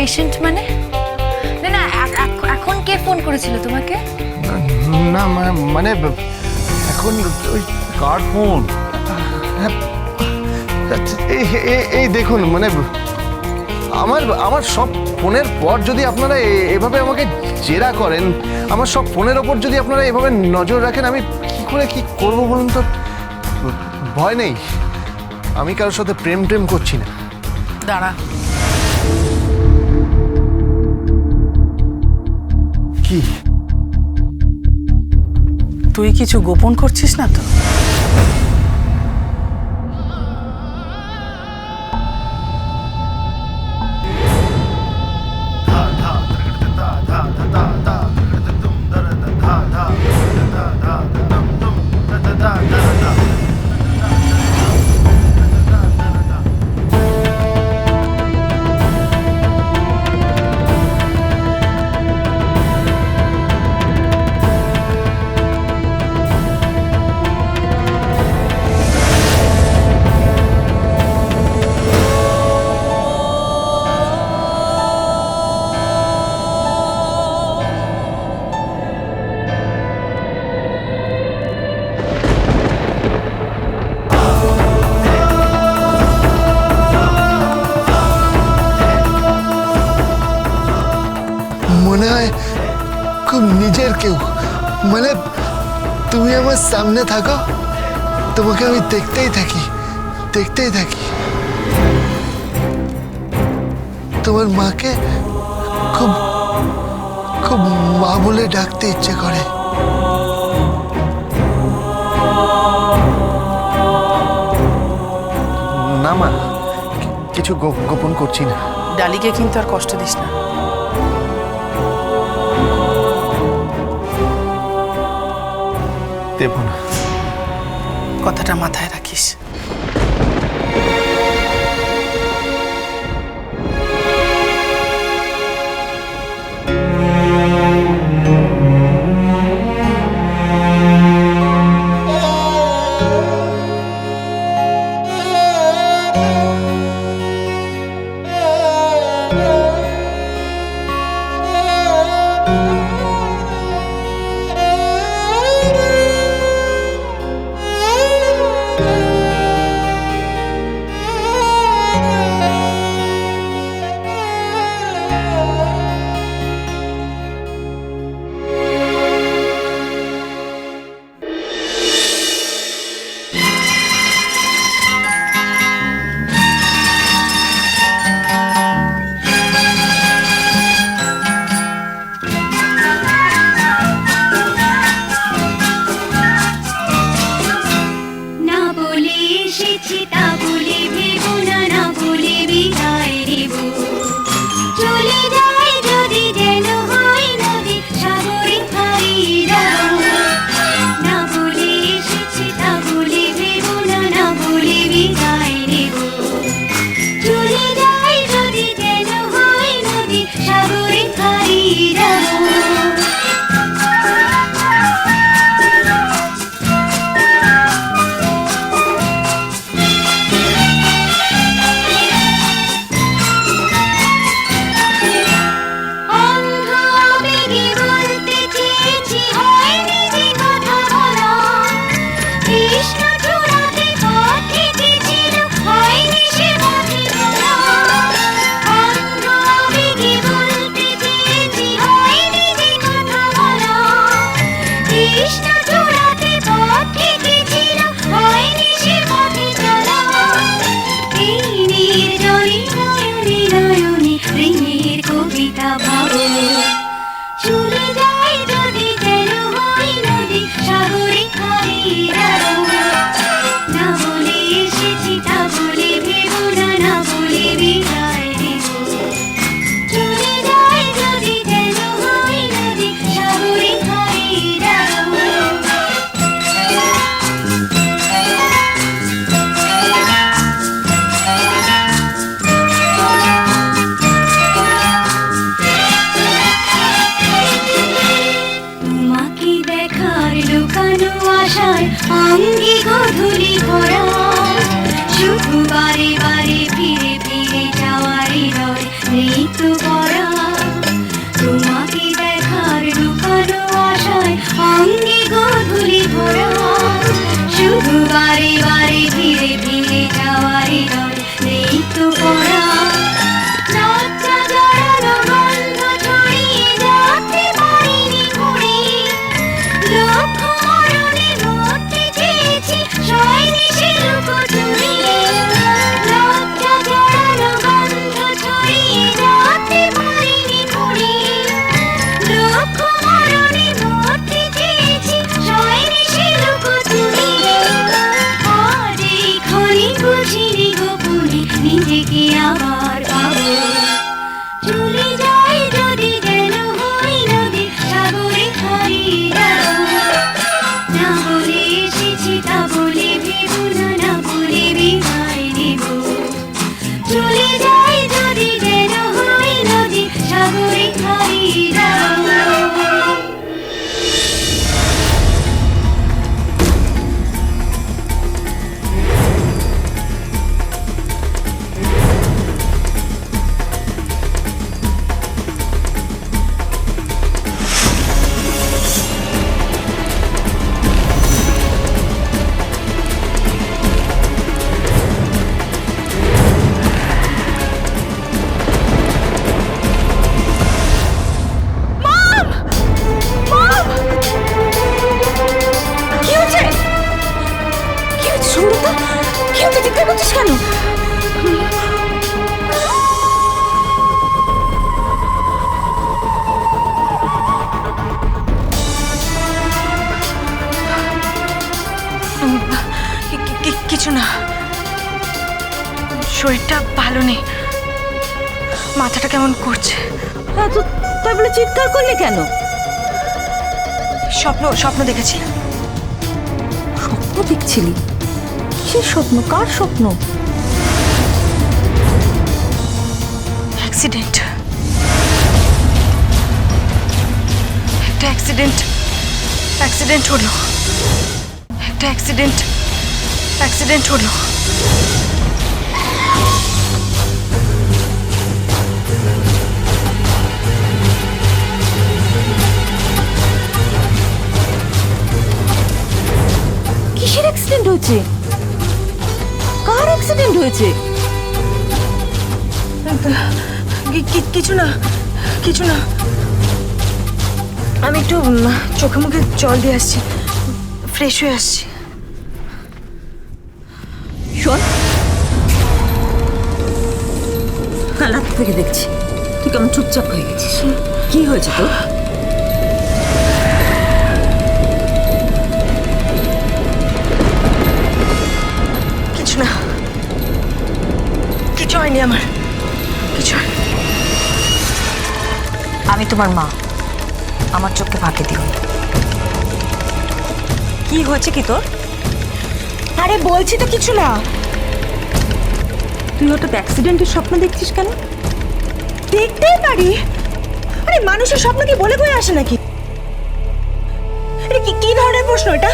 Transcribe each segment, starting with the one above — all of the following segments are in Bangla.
পেশেন্ট মানে? না না, এখন কে ফোন করেছিল তোমাকে? না মানে এখন ওই কার ফোন? এই দেখুন, মানে আমার সব ফোনের পর যদি আপনারা এভাবে আমাকে জেরা করেন, আমার সব ফোনের ওপর যদি আপনারা এভাবে নজর রাখেন, আমি কি করে কি করব বলুন তো? ভয় নেই, আমি কারোর সাথে প্রেম করছি না। দাঁড়া, কি তুই কিছু গোপন করছিস না তো? মনে হয় খুব নিজের কেউ, মানে তুমি আমার সামনে থাকো, তোমাকে আমি দেখতেই থাকি। তোমার মাকে খুব খুব মা বলে ডাকতে ইচ্ছে করে। না মা, কিছু গোপন করছি না। ডালিকে কিন্তু আর কষ্ট দিস না। দেব না। কথাটা মাথায় রাখিস। মাথাটা কেমন করছে। হ্যাঁ তো তাই বলে চিৎকার করলে কেন? স্বপ্ন দেখেছিলাম। স্বপ্ন দেখছিলি? কিসের স্বপ্ন? কার স্বপ্ন? অ্যাক্সিডেন্ট, একটা অ্যাক্সিডেন্ট হলো। একটা অ্যাক্সিডেন্ট হলো। কিসের অ্যাক্সিডেন্ট হয়েছে? কার অ্যাক্সিডেন্ট হয়েছে? কিছু না। আমি একটু চোখে মুখে জল দিয়ে আসছি, ফ্রেশ হয়ে আসছি। শোন, কাল রাত থেকে দেখছি তুই কেমন চুপচাপ হয়ে গেছিস। কি হয়েছে তোর? কিছু না, কিছু হয়নি আমার, কিছু হয়নি। আমি তোমার মা, আমার চোখকে ফাঁকি দিও। কি হয়েছে কি তোর? আরে বলছি তো কিছু না। তুই হঠাৎ অ্যাক্সিডেন্টের স্বপ্ন দেখছিস কেন? দেখতেই পারি। আরে মানুষের স্বপ্ন কি বলে বয়ে আসে নাকি? আরে কি ধরনের প্রশ্ন এটা?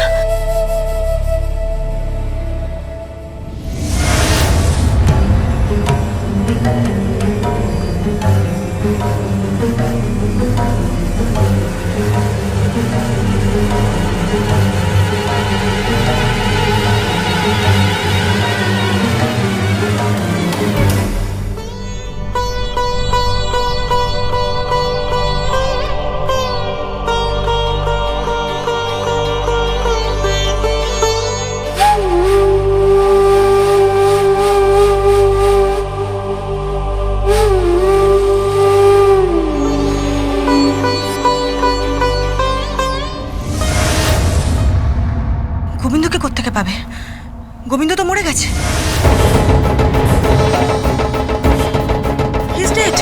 গোবিন্দকে কোত্থেকে পাবে? গোবিন্দ তো মরে গেছে। He's dead.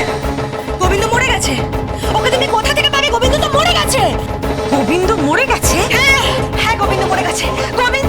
গোবিন্দ মরে গেছে। ওকে তুমি কোথা থেকে পাবে? গোবিন্দ তো মরে গেছে। গোবিন্দ মরে গেছে? হ্যাঁ, গোবিন্দ মরে গেছে। গোবিন্দ